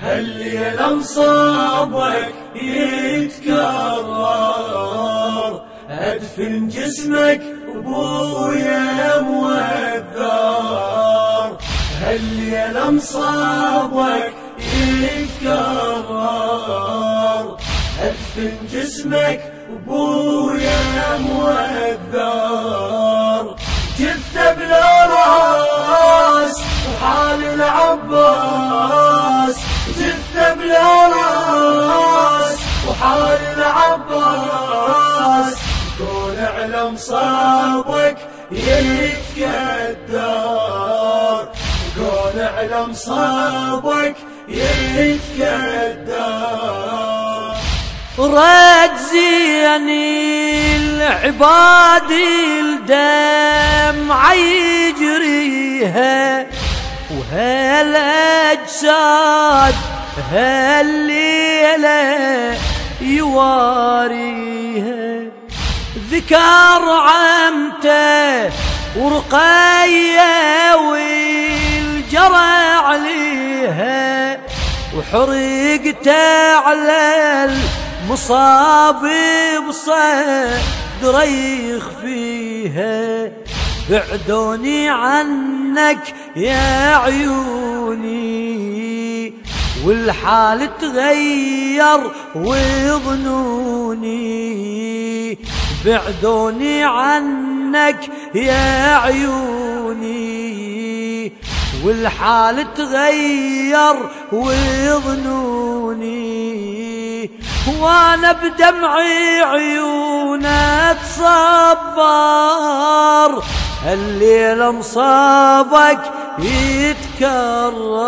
هالليلة مصابك يتكرر، أدفن جسمك أبويا موذر. هالليلة مصابك يتكرر، أدفن جسمك أبويا موذر. جثة بلا راس وحال العباس، جثة بلا راس وحال العباس. كون على مصابك يتكدر، كون على مصابك يتكدر. رد زيني العباد الدمع يجريها، وهالاجساد هالليلة يواريها. ذكر عمته ورقية والجرى عليها، وحرقته على المصاب بصدره يخفيها. بعدوني عنك يا عيوني، والحال تغير وظنوني. بعدوني عنك يا عيوني، والحال تغير وظنوني. وانا بدمعي عيونك صبر، الليلة مصابك يتكرر.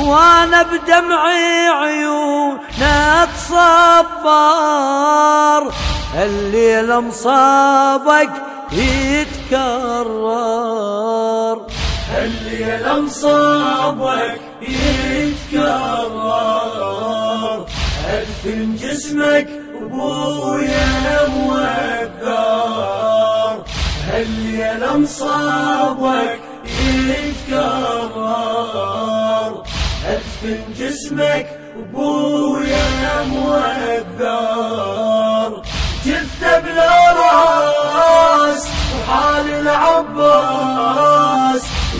وانا بدمعي عيونك صبر، الليلة مصابك يتكرر. هالليلة مصابك يتكرر، أدفن جسمك أبويا موذر. هالليلة مصابك يتكرر، أدفن جسمك أبويا موذر. جثة بلا راس وحال العباس،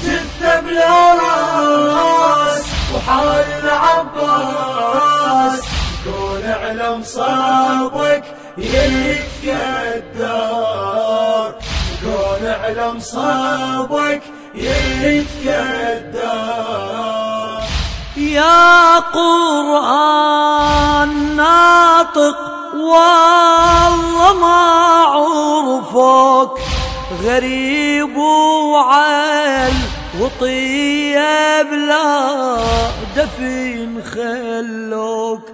جثة بلا راس وحال العباس. كون على مصابك يتكدر، كون على مصابك يتكدر. يا قرآن ناطق والله ما عرفك، غريب وعال وطيب لا دفن خلوك.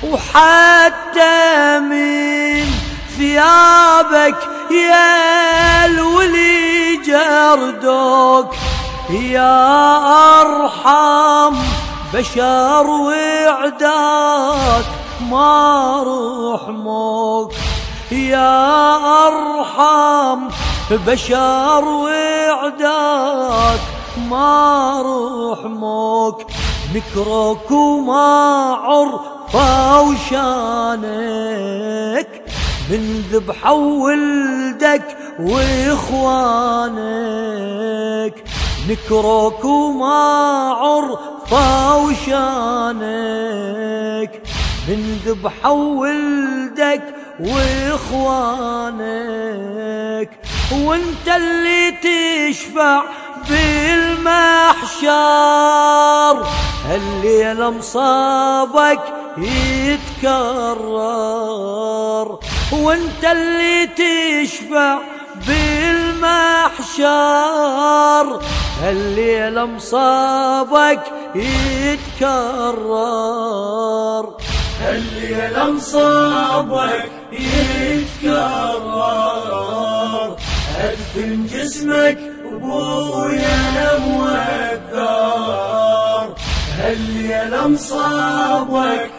وحتى من ثيابك يا الولي جردك، يا أرحم بشر وعداك ما رحمك. يا أرحم بشر وعداك ما رحمك. نكرك وما عرفوا شانك، من ذبحوا ولدك واخوانك. نكرك وما عرفوا شانك، من ذبحوا ولدك واخوانك. وانت اللي تشفع بالمحشر، الليلة مصابك يتكرر. وانت اللي تشفع بالمحشر، الليلة مصابك يتكرر. هالليلة مصابك يتكرر، أدفن جسمك أبويا موذر. هالليلة مصابك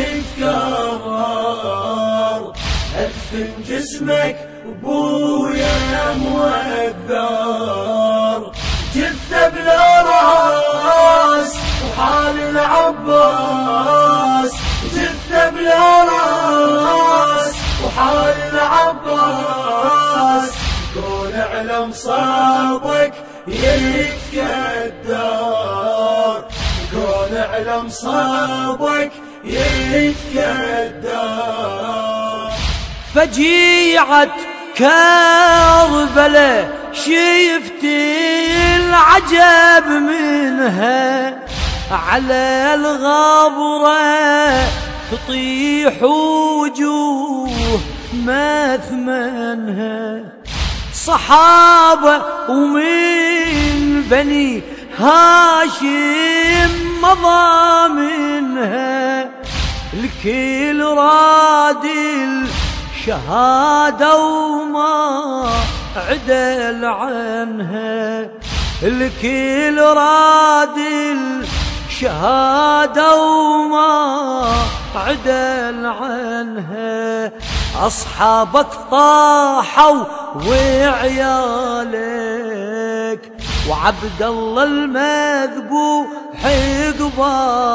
يتكرر، أدفن جسمك أبويا موذر. جثة بلا راس وحال العباس جثة بلا راس، وحال العباس كون اعلم صابك يتكدر، كون اعلم صابك يتكدر. فجيعة كربلاء شفت العجب منها، على الغبرة تطيح وجوه ما ثمنها، صحابة ومن بني هاشم مضى منها، الكل راد الشهادة وما عدل عنها، الكل راد الشهادة وما عدل عنها. أصحابك طاحوا وعيالك، وعبد الله المذبوح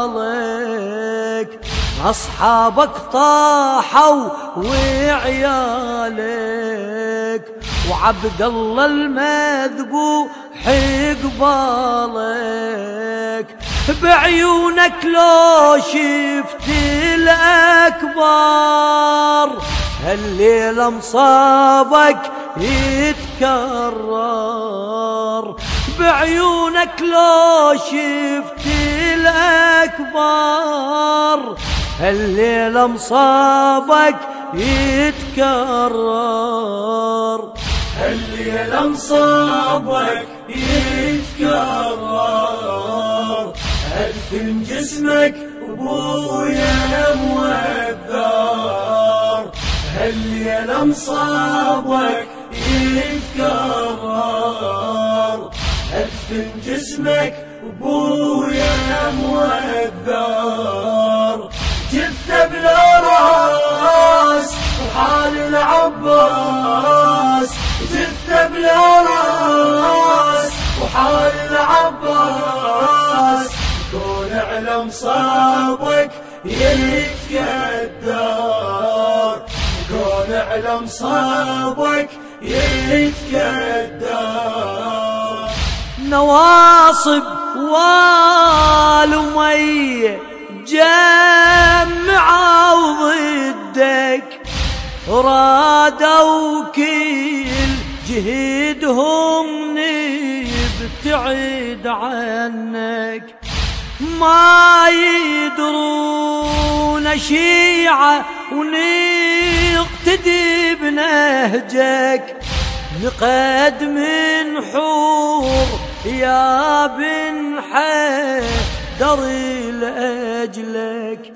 قبالك، أصحابك طاحوا وعيالك، وعبد الله المذبوح قبالك. بعيونك لو شفت الأكبر، الليلة مصابك يتكرر، بعيونك لو شفت الأكبر، الليلة مصابك يتكرر، الليلة مصابك يتكرر. أدفن جسمك وبويا موذر، الليلة مصابك يتكرر. أدفن جسمك وبويا موذر، جثة بلا راس وحال العباس، جثة بلا راس وحال العباس كون اعلم صابك يتكدر، كون اعلم صابك يتكدر. نواصب والمية جمعوا ضدك، رادوا كل جهدهم نبتعد عنك، ما يدرون شيعة ونقتدي بنهجك، نقد من حور يا بن حيدر لأجلك،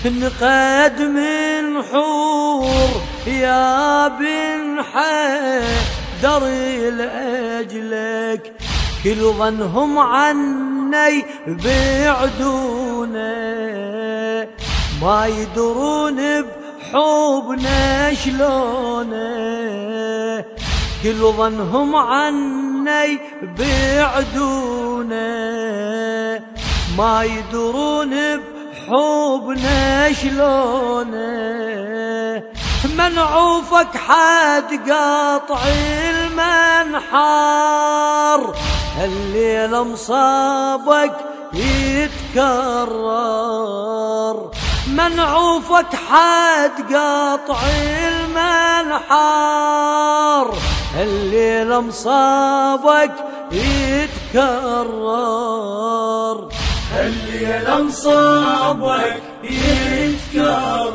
نقد من حور يا بن حيدر لأجلك. كل ظنهم عني بعدونا، ما يدرون بحبنا شلونه، كل ظنهم عني بعدونا، ما يدرون بحبنا شلونه. منعوفك حد قاطع المنحار، الليلة مصابك يتكرر، منعوفك حد قاطع المنحار، الليلة مصابك يتكرر، الليلة مصابك يتكرر.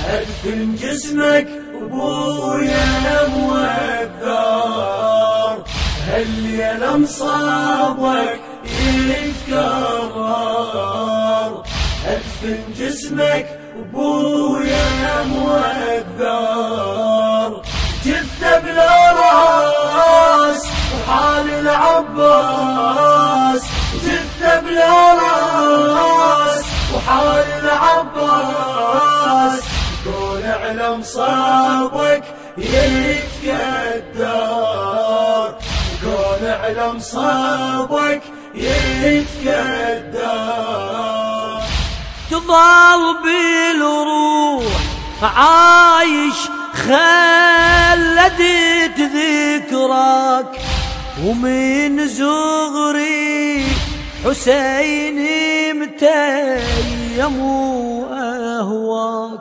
أدفن جسمك وبويا موذر، الليلة مصابك يتكرر. أدفن جسمك وبويا موذر، جثة بلا راس وحال العباس، جثة بلا راس وحال العباس كون اعلم صابك يتكدر، كون اعلم صابك يتكدر. تظل بالروح عايش خلدت ذكرك، ومن زغري حسيني متيم وأهواك،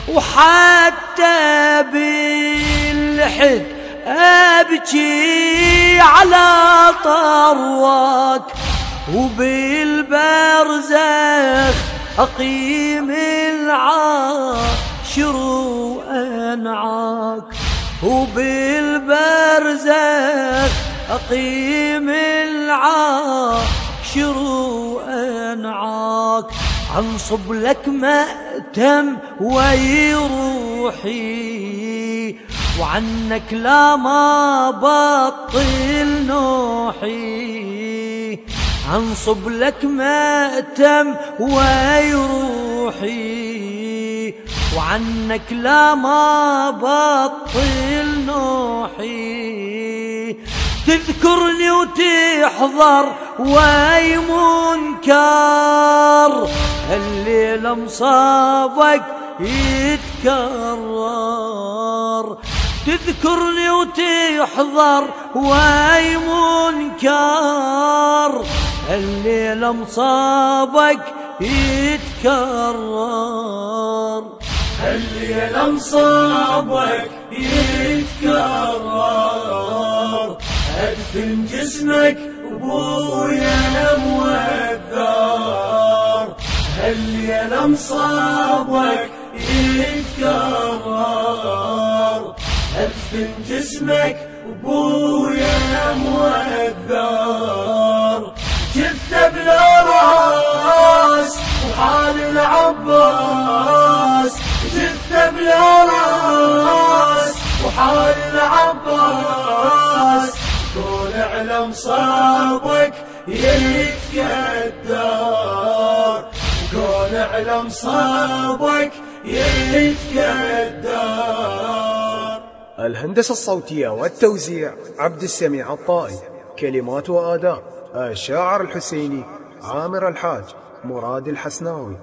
وحتى بالحد أبكي على طرواك، وبالبرزخ أقيم العاشر وأنعاك، وبالبرزخ أقيم العاشر وأنعاك. أنصب لك مأتم ويروحي، وعنك لا ما بطل نوحي. أنصب لك مأتم ويروحي، وعنك لا ما بطل نوحي. تذكرني وتحضر وي منكر، الليلة مصابك يتكرر. تذكرني وتحضر وي منكر، الليلة مصابك يتكرر. الليلة مصابك يتكرر، أدفن جسمك وبويا موذر. الليلة مصابك يتكرر، أدفن جسمك وبويا موذر. جثة بلا راس وحال العباس، جثة بلا راس وحال العباس. كون على مصابك يتكدر، كون على مصابك يتكدر. الهندسة الصوتية والتوزيع عبد السميع الطائي. كلمات وآداء الشاعر الحسيني عامر الحاج مراد الحسناوي.